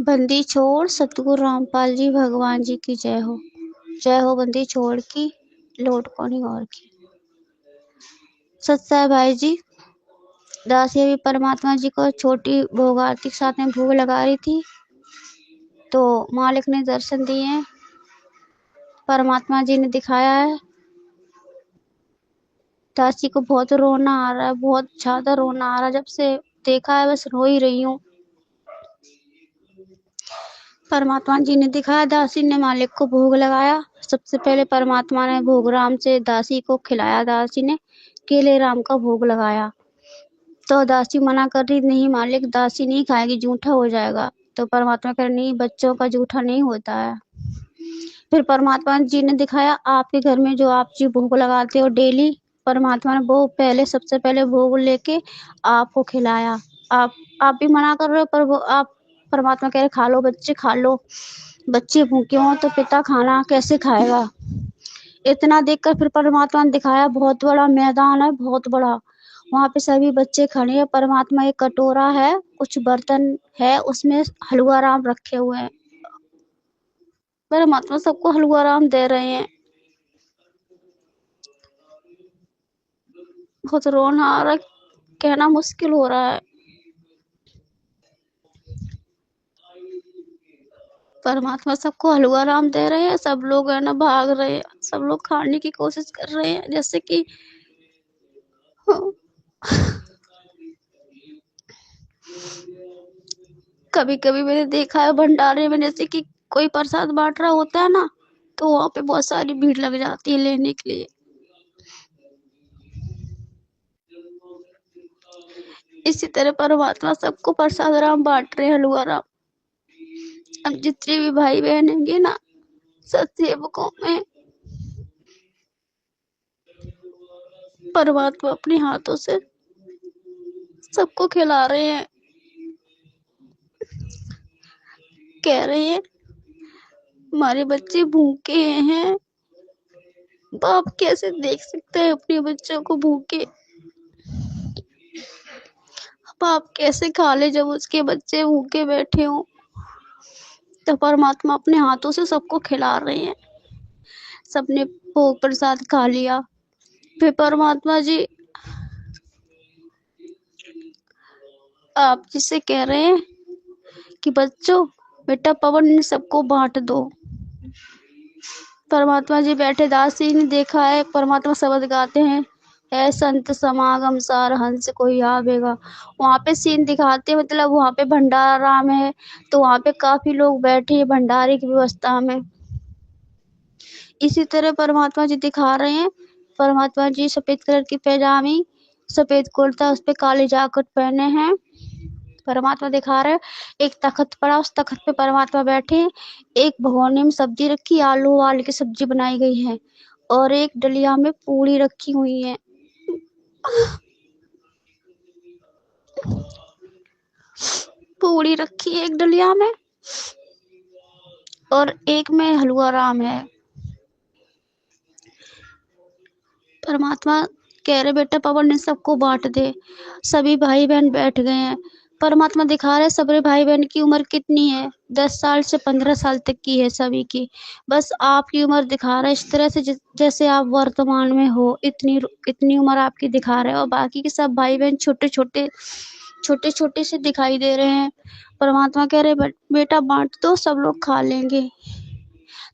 बंदी छोड़ सतगुरु रामपाल जी भगवान जी की जय हो बंदी छोड़ की लोट कोनी और की। सत्य है भाई जी। दासी अभी परमात्मा जी को छोटी भोग आरती के साथ में भोग लगा रही थी तो मालिक ने दर्शन दिए। परमात्मा जी ने दिखाया है दासी को बहुत रोना आ रहा है, बहुत ज्यादा रोना आ रहा है। जब से देखा है बस रो ही रही हूँ। परमात्मा जी ने दिखाया दासी ने मालिक को भोग लगाया। सबसे पहले परमात्मा ने भोग राम से दासी को खिलाया। दासी ने केले राम का भोग लगाया तो दासी मना कर रही, नहीं मालिक दासी नहीं खाएगी, जूठा हो जाएगा। तो परमात्मा कह रहे, नहीं बच्चों का जूठा नहीं होता है। फिर परमात्मा जी ने दिखाया आपके घर में जो आप जी भोग लगाते हो डेली, परमात्मा ने वो पहले सबसे पहले भोग लेके आपको खिलाया। आप भी मना कर रहे हो पर वो आप परमात्मा कह रहे खा लो बच्चे खा लो। बच्चे भूखे हों तो पिता खाना कैसे खाएगा। इतना देखकर फिर परमात्मा ने दिखाया बहुत बड़ा मैदान है, बहुत बड़ा। वहां पे सभी बच्चे खड़े हैं। परमात्मा एक कटोरा है, कुछ बर्तन है, उसमें हलवा राम रखे हुए हैं। परमात्मा सबको हलवा राम दे रहे हैं। बहुत रोना आ रहा, कहना मुश्किल हो रहा है। परमात्मा सबको हलवा राम दे रहे हैं। सब लोग है ना भाग रहे हैं, सब लोग खाने की कोशिश कर रहे हैं जैसे कि कभी कभी मैंने देखा है भंडारे में जैसे कि कोई प्रसाद बांट रहा होता है ना, तो वहां पे बहुत सारी भीड़ लग जाती है लेने के लिए। इसी तरह परमात्मा सबको प्रसाद राम बांट रहे हैं, हलवा राम। अब जितने भी भाई बहन होंगे ना सत्सेवकों में, परमात्मा अपने हाथों से सबको खिला रहे हैं। कह रहे हैं हमारे बच्चे भूखे हैं। बाप कैसे देख सकते हैं अपने बच्चों को भूखे। बाप कैसे खा ले जब उसके बच्चे भूखे बैठे हों। तो परमात्मा अपने हाथों से सबको खिला रहे हैं। सबने भोग प्रसाद खा लिया। फिर परमात्मा जी आप जिसे कह रहे हैं कि बच्चों बेटा पवन इन सबको बांट दो। परमात्मा जी बैठे, दासी ने देखा है परमात्मा शब्द गाते हैं, है संत समागम सार हंस कोई आवेगा। वहां पे सीन दिखाते, मतलब वहां पे भंडारा में है तो वहां पे काफी लोग बैठे हैं भंडारे की व्यवस्था में। इसी तरह परमात्मा जी दिखा रहे हैं। परमात्मा जी सफेद कलर की पैजामी, सफेद कुर्ता, उस पे काले जाकेट पहने हैं। परमात्मा दिखा रहे हैं। एक तख्त पड़ा, उस तख्त पे परमात्मा बैठे हैं। एक भगोने में सब्जी रखी, आलू वाल की सब्जी बनाई गई है और एक डलिया में पूरी रखी हुई है। पूरी रखी है एक डलिया में और एक में हलवा राम है। परमात्मा कह रहे बेटा पवन ने सबको बांट दे। सभी भाई बहन बैठ गए हैं। परमात्मा दिखा रहे सभी भाई बहन की उम्र कितनी है, 10 साल से 15 साल तक की है सभी की। बस आपकी उम्र दिखा रहा है इस तरह से जैसे आप वर्तमान में हो, इतनी इतनी उम्र आपकी दिखा रहे हैं। और बाकी के सब भाई बहन छोटे छोटे से दिखाई दे रहे हैं। परमात्मा कह रहे बेटा बांट दो, सब लोग खा लेंगे।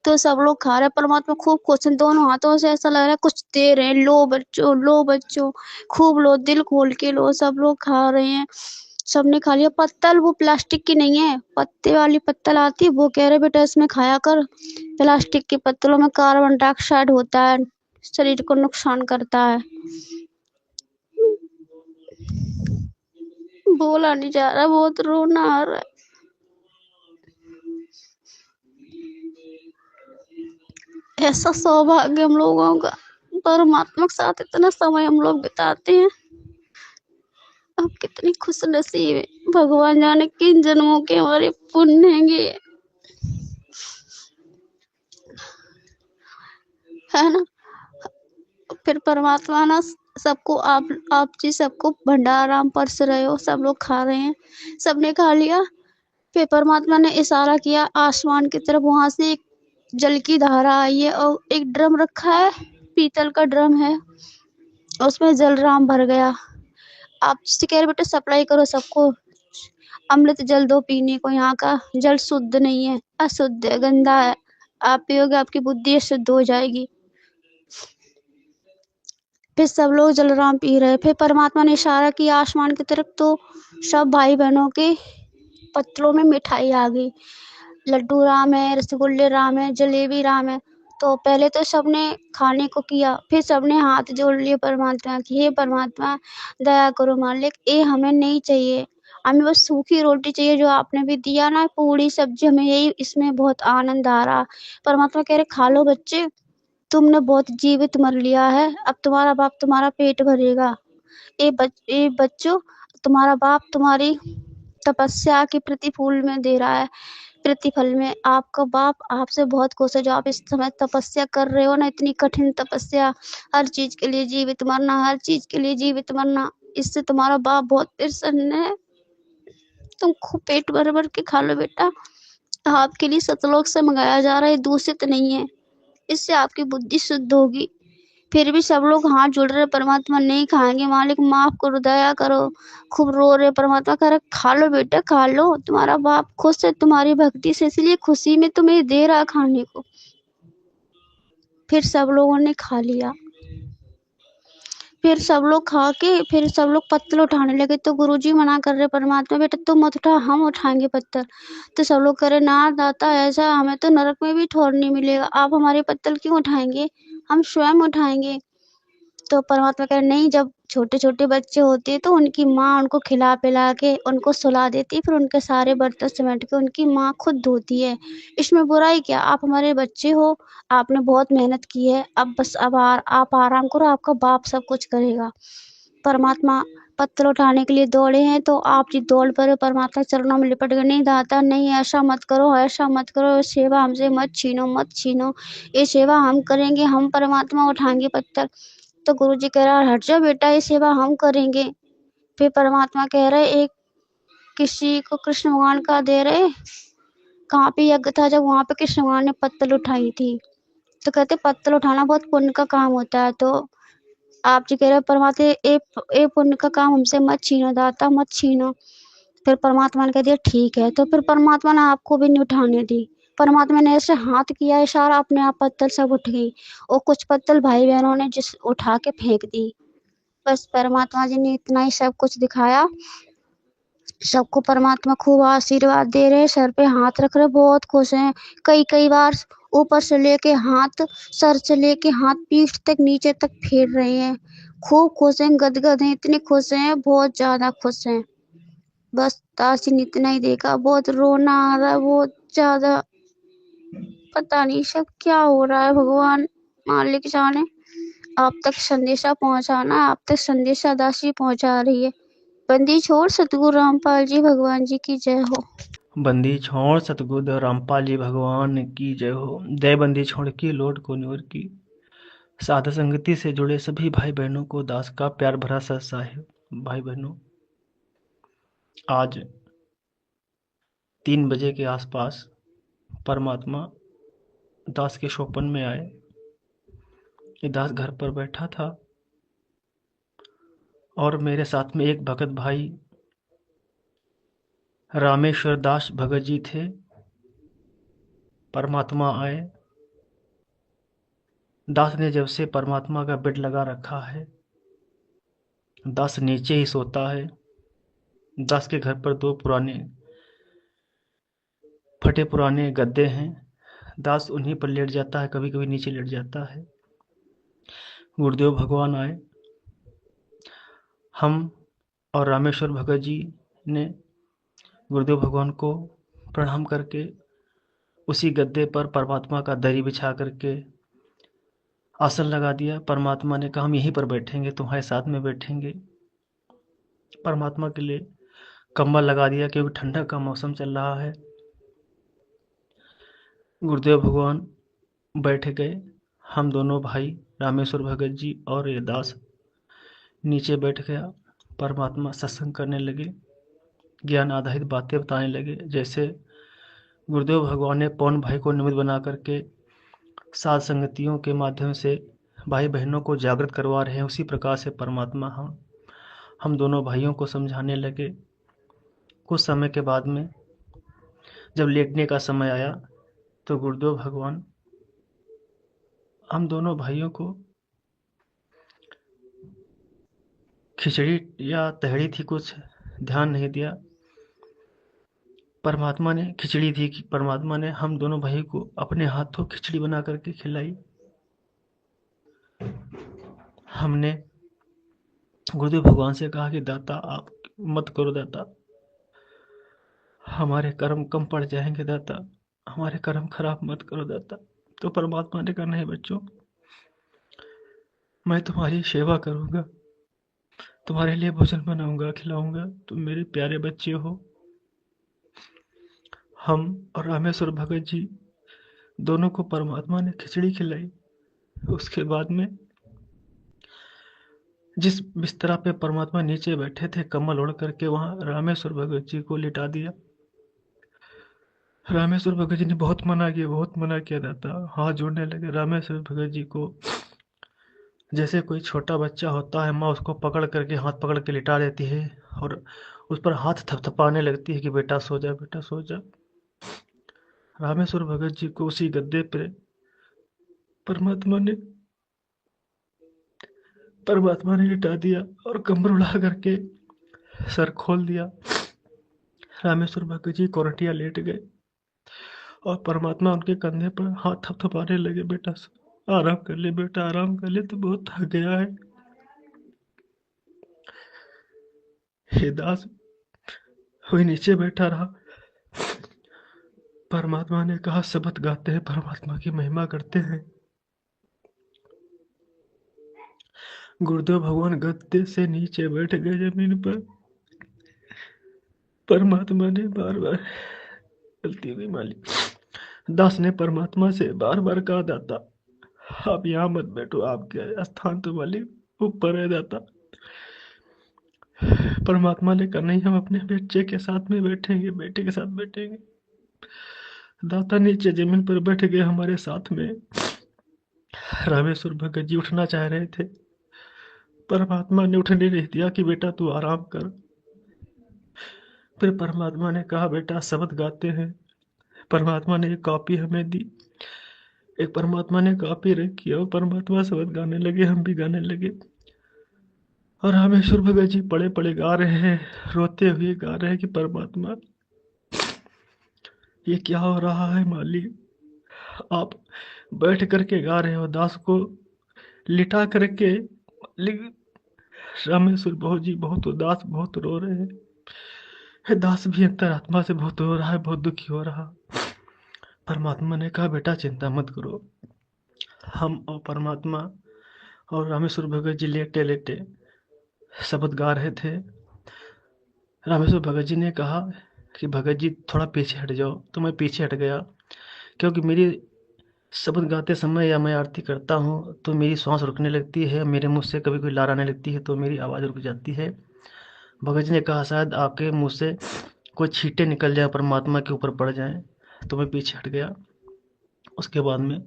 तो सब लोग खा रहे हैं। परमात्मा खूब खुश हैं, दोनों हाथों से ऐसा लग रहा है कुछ दे रहे हैं, लो बच्चों खूब लो, दिल खोल के लो। सब लोग खा रहे हैं, सबने खा लिया। पत्तल वो प्लास्टिक की नहीं है, पत्ते वाली पत्तल आती है, वो कह रहे बेटा इसमें खाया कर। प्लास्टिक के पत्तलों में कार्बन डाइऑक्साइड होता है, शरीर को नुकसान करता है। बोला नहीं जा रहा, बहुत रोना आ रहा है। ऐसा सौभाग्य हम लोगों का, परमात्मा के साथ इतना समय हम लोग बिताते हैं। अब कितनी खुश नसीब है, भगवान जाने किन जन्मों के हमारे पुण्य हैंगे, है ना। फिर परमात्मा ना सबको आप जी सबको भंडारा परस रहे हो, सब लोग खा रहे हैं, सबने खा लिया। फिर परमात्मा ने इशारा किया आसमान की तरफ, वहां से एक जल की धारा आई है और एक ड्रम रखा है, पीतल का ड्रम है, उसमें जल राम भर गया। आप जिससे कह रहे बेटा सप्लाई करो सबको, अमृत जल दो पीने को, यहाँ का जल शुद्ध नहीं है, अशुद्ध है, गंदा है, आप पियोगे आपकी बुद्धि शुद्ध हो जाएगी। फिर सब लोग जलराम पी रहे। फिर परमात्मा ने इशारा किया आसमान की तरफ, तो सब भाई बहनों के पत्रों में मिठाई आ गई। लड्डू राम है, रसगुल्ले राम है, जलेबी राम है। तो पहले तो सबने खाने को किया, फिर सबने हाथ जोड़ लिए परमात्मा की, हे परमात्मा दया करो मालिक, ये हमें नहीं चाहिए, हमें बस सूखी रोटी चाहिए जो आपने भी दिया ना, पूरी सब्जी, हमें यही इसमें बहुत आनंद आ रहा। परमात्मा कह रहे खा लो बच्चे, तुमने बहुत जीवित मर लिया है, अब तुम्हारा बाप तुम्हारा पेट भरेगा। ये बच्चों, तुम्हारा बाप तुम्हारी तपस्या के प्रतिफल में दे रहा है, प्रतिफल में आपका बाप आपसे बहुत खुश है, जो आप इस समय तपस्या कर रहे हो ना, इतनी कठिन तपस्या, हर चीज के लिए जीवित मरना, हर चीज के लिए जीवित मरना, इससे तुम्हारा बाप बहुत प्रसन्न है। तुम खूब पेट भर भर के खा लो बेटा, आपके लिए सतलोक से मंगाया जा रहा है, दूषित नहीं है, इससे आपकी बुद्धि शुद्ध होगी। फिर भी सब लोग हाथ जोड़ रहे, परमात्मा नहीं खाएंगे, मालिक माफ करो, दया करो, खूब रो रहे। परमात्मा कह रहे खा लो बेटा खा लो, तुम्हारा बाप खुश है तुम्हारी भक्ति से, इसलिए खुशी में तुम्हें दे रहा खाने को। फिर सब लोगों ने खा लिया। फिर सब लोग खा के फिर सब लोग पत्तल उठाने लगे, तो गुरुजी मना कर रहे परमात्मा बेटा तुम मत उठा, हम उठाएंगे पत्तल। तो सब लोग कह रहे ना दाता, ऐसा हमें तो नरक में भी ठौर नहीं मिलेगा, आप हमारे पत्तल क्यों उठाएंगे, हम स्वयं उठाएंगे। तो परमात्मा कह रहे नहीं, जब छोटे छोटे बच्चे होते हैं तो उनकी माँ उनको खिला पिला के उनको सुला देती है, फिर उनके सारे बर्तन समेट के उनकी माँ खुद धोती है, इसमें बुराई क्या, आप हमारे बच्चे हो, आपने बहुत मेहनत की है, अब बस अब आप आराम करो, आपका बाप सब कुछ करेगा। परमात्मा पत्थर उठाने के लिए दौड़े हैं, तो आप जी दौड़ पड़े, परमात्मा चरणों में लिपट गए, नहीं दाता नहीं, ऐसा मत करो, ऐसा मत करो, सेवा हमसे मत छीनो, मत छीनो, ये सेवा हम करेंगे, हम परमात्मा उठाएंगे पत्थर। तो गुरुजी कह रहा हट जाओ बेटा, ये सेवा हम करेंगे। फिर परमात्मा कह रहे एक किसी को कृष्ण भगवान का दे रहे, कहाँ पे यज्ञ था जब वहां पे कृष्ण भगवान ने पत्तल उठाई थी, तो कहते पत्तल उठाना बहुत पुण्य का काम होता है, तो आप जी कह रहे परमात्मा ए पुण्य का काम हमसे मत छीनो दाता, मत छीनो। फिर परमात्मा ने कह दिया ठीक है, तो फिर परमात्मा ने आपको भी नहीं उठाने दी। परमात्मा ने ऐसे हाथ किया इशारा, अपने आप पत्तल सब उठ गई, और कुछ पत्तल भाई बहनों ने जिस उठा के फेंक दी। बस परमात्मा जी ने इतना ही सब कुछ दिखाया। सबको परमात्मा खूब आशीर्वाद दे रहे, सर पे हाथ रख रहे, बहुत खुश हैं। कई कई बार ऊपर से लेके हाथ, सर से लेके हाथ पीठ तक नीचे तक फेर रहे हैं, खूब खुश हैं, गदगद हैं, इतने खुश हैं, बहुत ज्यादा खुश हैं। बस तासी ने इतना ही देखा, बहुत रोना आ रहा है, बहुत ज्यादा, पता नहीं सब क्या हो रहा है, भगवान मालिक जाने। आप तक संदेशा पहुंचाना, आप तक संदेशा दासी पहुंचा रही है। बंदी छोड़ सतगुरु रामपाल जी भगवान जी की जय हो। बंदी छोड़ सतगुरु रामपाल जी भगवान की जय हो। जय बंदी छोड़ की लोट को नूर की। साध संगति से जुड़े सभी भाई बहनों को दास का प्यार भरा सत साहिब। भाई बहनों, आज 3 बजे के आसपास परमात्मा दास के शोपन में आए। ये दास घर पर बैठा था और मेरे साथ में एक भगत भाई रामेश्वर दास भगत जी थे। परमात्मा आए। दास ने जब से परमात्मा का बेड लगा रखा है, दास नीचे ही सोता है। दास के घर पर 2 पुराने फटे पुराने गद्दे हैं। दास उन्हीं पर लेट जाता है, कभी कभी नीचे लेट जाता है। गुरुदेव भगवान आए। हम और रामेश्वर भगत जी ने गुरुदेव भगवान को प्रणाम करके उसी गद्दे पर परमात्मा का दरी बिछा करके आसन लगा दिया। परमात्मा ने कहा हम यहीं पर बैठेंगे, तुम्हारे साथ में बैठेंगे। परमात्मा के लिए कंबल लगा दिया क्योंकि ठंडा का मौसम चल रहा है। गुरुदेव भगवान बैठ गए। हम दोनों भाई रामेश्वर भगत जी और ये दास नीचे बैठ गया। परमात्मा सत्संग करने लगे। ज्ञान आधारित बातें बताने लगे। जैसे गुरुदेव भगवान ने पवन भाई को निमित्त बना करके सात संगतियों के माध्यम से भाई बहनों को जागृत करवा रहे हैं, उसी प्रकार से परमात्मा हम दोनों भाइयों को समझाने लगे। कुछ समय के बाद में जब लेटने का समय आया तो गुरुदेव भगवान हम दोनों भाइयों को खिचड़ी या तहरी थी, कुछ ध्यान नहीं दिया। परमात्मा ने खिचड़ी थी कि परमात्मा ने हम दोनों भाई को अपने हाथों खिचड़ी बना करके खिलाई। हमने गुरुदेव भगवान से कहा कि दाता आप मत करो दाता, हमारे कर्म कम पड़ जाएंगे दाता, हमारे कर्म खराब मत करो दाता। तो परमात्मा ने कहा नहीं बच्चों, मैं तुम्हारी सेवा करूंगा, तुम्हारे लिए भोजन बनाऊंगा, खिलाऊंगा, तुम मेरे प्यारे बच्चे हो। हम और रामेश्वर भगत जी दोनों को परमात्मा ने खिचड़ी खिलाई। उसके बाद में जिस बिस्तरा पे परमात्मा नीचे बैठे थे कमल ओढ़ करके, वहां रामेश्वर भगत जी को लिटा दिया। रामेश्वर भगत जी ने बहुत मना किया, बहुत मना किया दाता, हाथ जोड़ने लगे। रामेश्वर भगत जी को जैसे कोई छोटा बच्चा होता है, माँ उसको पकड़ करके हाथ पकड़ के लिटा देती है और उस पर हाथ थपथपाने लगती है कि बेटा सो जा, बेटा सो जा। रामेश्वर भगत जी को उसी गद्दे पे परमात्मा ने परमात्मा ने लिटा दिया और कमर उड़ा करके सर खोल दिया। रामेश्वर भगत जी कोरटिया लेट गए और परमात्मा उनके कंधे पर हाथ थपथपाने लगे, बेटा आराम कर ले, बेटा आराम कर ले, तो बहुत थक गया है। हे दास वही नीचे बैठा रहा। परमात्मा ने कहा शब्द गाते हैं, परमात्मा की महिमा करते हैं। गुरुदेव भगवान गद्दे से नीचे बैठ गए जमीन पर। परमात्मा ने बार बार, गलती हुई मालिक। दास ने परमात्मा से बार बार कहा दाता आप यहाँ मत बैठो, आपके स्थान तो मालिक ऊपर है दाता। परमात्मा ने कहा नहीं, हम अपने बच्चे के साथ में बैठेंगे, बेटे के साथ बैठेंगे। दाता नीचे जमीन पर बैठ गए हमारे साथ में। रामेश्वर भगत जी उठना चाह रहे थे, परमात्मा ने उठने नहीं दिया कि बेटा तू आराम कर। फिर परमात्मा ने कहा बेटा शब्द गाते हैं। परमात्मा ने एक कॉपी हमें दी, एक परमात्मा ने कॉपी रखी और परमात्मा शब्द गाने लगे, हम भी गाने लगे। और रामेश्वर भगत जी पड़े पड़े गा रहे हैं, रोते हुए गा रहे हैं कि परमात्मा ये क्या हो रहा है मालिक, आप बैठ करके गा रहे हो, दास को लिटा करके। मालिक रामेश्वर बहुत जी बहुत उदास, बहुत रो रहे हैं। दास भी अंतरात्मा से बहुत रो रहा है, बहुत दुखी हो रहा। परमात्मा ने कहा बेटा चिंता मत करो। हम और परमात्मा और रामेश्वर भगत जी लेटे लेटे शब्द गा रहे थे। रामेश्वर भगत जी ने कहा कि भगत जी थोड़ा पीछे हट जाओ, तो मैं पीछे हट गया, क्योंकि मेरी शब्द गाते समय या मैं आरती करता हूँ तो मेरी सांस रुकने लगती है, मेरे मुंह से कभी कोई लार आने लगती है तो मेरी आवाज़ रुक जाती है। भगत जी ने कहा शायद आपके मुंह से कोई छींटे निकल जाए, परमात्मा के ऊपर पड़ जाए, तो मैं पीछे हट गया। उसके बाद में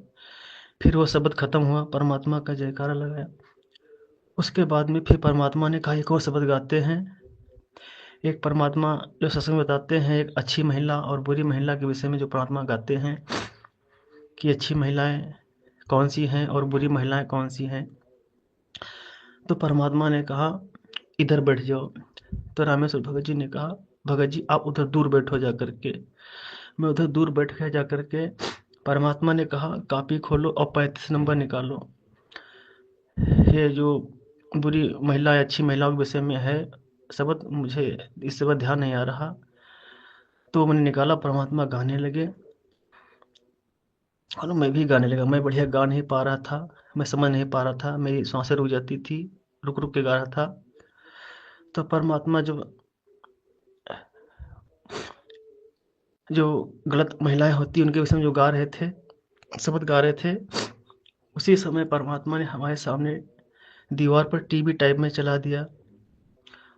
फिर वो शब्द खत्म हुआ, परमात्मा का जयकारा लगाया। उसके बाद में फिर परमात्मा ने कहा एक और शब्द गाते हैं। एक परमात्मा जो सत्संग में बताते हैं, एक अच्छी महिला और बुरी महिला के विषय में जो परमात्मा गाते हैं कि अच्छी महिलाएं कौन सी हैं और बुरी महिलाएं कौन सी हैं। तो परमात्मा ने कहा इधर बैठ जाओ। तो रामेश्वर भगत जी ने कहा भगत जी आप उधर दूर बैठो जा करके। मैं उधर दूर बैठ गया जा करके। परमात्मा ने कहा कॉपी खोलो और 35 नंबर निकालो। ये जो बुरी महिला या अच्छी महिलाओं के विषय में है शब्द, मुझे इस समय ध्यान नहीं आ रहा। तो मैंने निकाला, परमात्मा गाने लगे और मैं भी गाने लगा। मैं बढ़िया गा नहीं पा रहा था, मैं समझ नहीं पा रहा था, मेरी सांसें रुक जाती थी, रुक रुक के गा रहा था। तो परमात्मा जो गलत महिलाएं होती उनके विषय में जो गा रहे थे, शब्द गा रहे थे, उसी समय परमात्मा ने हमारे सामने दीवार पर टीवी टाइप में चला दिया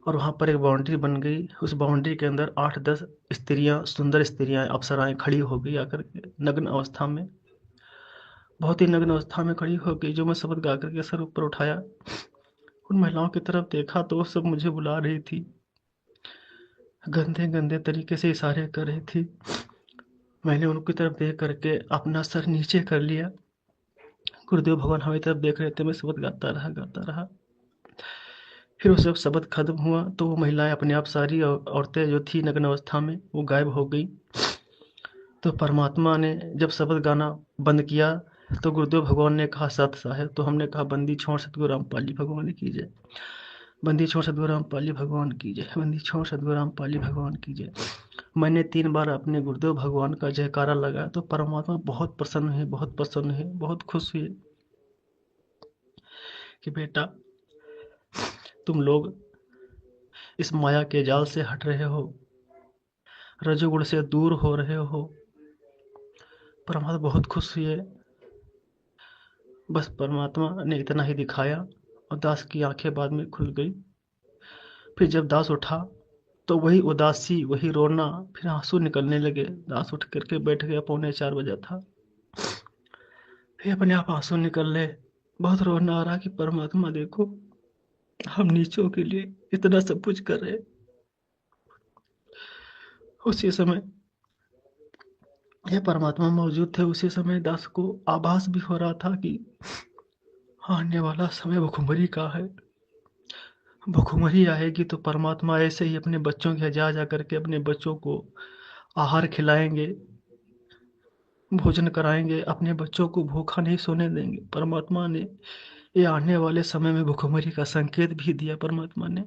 और वहाँ पर एक बाउंड्री बन गई। उस बाउंड्री के अंदर 8-10 स्त्रियाँ, सुंदर स्त्रियाँ, अप्सराएँ खड़ी हो गई आकर के नग्न अवस्था में, बहुत ही नग्न अवस्था में खड़ी हो गई। जो मैं शब्द गा कर के सर ऊपर उठाया, उन महिलाओं की तरफ देखा तो वो सब मुझे बुला रही थी, गंदे-गंदे तरीके से इशारे कर रही थी। मैंने उनकी तरफ देख करके अपना सर नीचे कर लिया। गुरुदेव भगवान हमारी तरफ देख रहे थे, मैं शब्द गाता रहा। फिर वो जब शब्द खत्म हुआ तो वो महिलाएं अपने आप, सारी औरतें जो थी नग्न अवस्था में, वो गायब हो गई। तो परमात्मा ने जब शब्द गाना बंद किया तो गुरुदेव भगवान ने कहा सत साहेब। तो हमने कहा बंदी छोड़ सतगुरु रामपाल जी भगवान की जय, बंदी छोड़ सतगुरु रामपाल जी भगवान की जय, बंदी छोड़ सतगुरु रामपाल जी भगवान की जय। मैंने 3 बार अपने गुरुदेव भगवान का जयकारा लगाया तो परमात्मा बहुत प्रसन्न है, बहुत प्रसन्न है, बहुत खुश हुए कि बेटा तुम लोग इस माया के जाल से हट रहे हो, रजोगुण से दूर हो रहे हो। परमात्मा बहुत खुश हुए। बस परमात्मा ने इतना ही दिखाया और दास की आंखें बाद में खुल गई। फिर जब दास उठा तो वही उदासी, वही रोना, फिर आंसू निकलने लगे। दास उठ करके बैठ गया, 3:45 था। फिर अपने आप आंसू निकल ले, बहुत रोना आ रहा कि परमात्मा देखो हम नीचों के लिए इतना सब कुछ कर रहे। उसी समय ये परमात्मा मौजूद थे। उसी समय दास को आभास भी हो रहा था कि आने वाला समय भुखमरी का है। भुखमरी आएगी तो परमात्मा ऐसे ही अपने बच्चों के जा जा करके अपने बच्चों को आहार खिलाएंगे, भोजन कराएंगे, अपने बच्चों को भूखा नहीं सोने देंगे। परमात्मा ने ये आने वाले समय में भुखमरी का संकेत भी दिया परमात्मा ने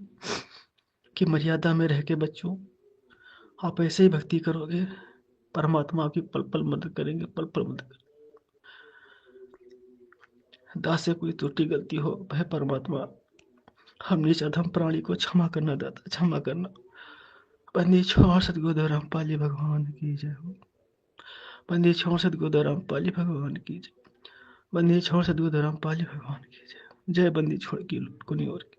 कि मर्यादा में रह के बच्चों आप ऐसे ही भक्ति करोगे, परमात्मा आपकी पल पल मदद करेंगे, पल पल मदद करेंगे। दास से कोई त्रुटि गलती हो, वह परमात्मा हम नीच अधम प्राणी को क्षमा करना, दाता क्षमा करना। बंदी छोड़ सतगुरु रामपाल जी भगवान की जय हो। बंदी छोड़ सतगुरु रामपाल जी भगवान की जय। बंदी छोड़ सतगुरु रामपाल जी भगवान की जय। जय बंदी छोड़ की कुनी और की।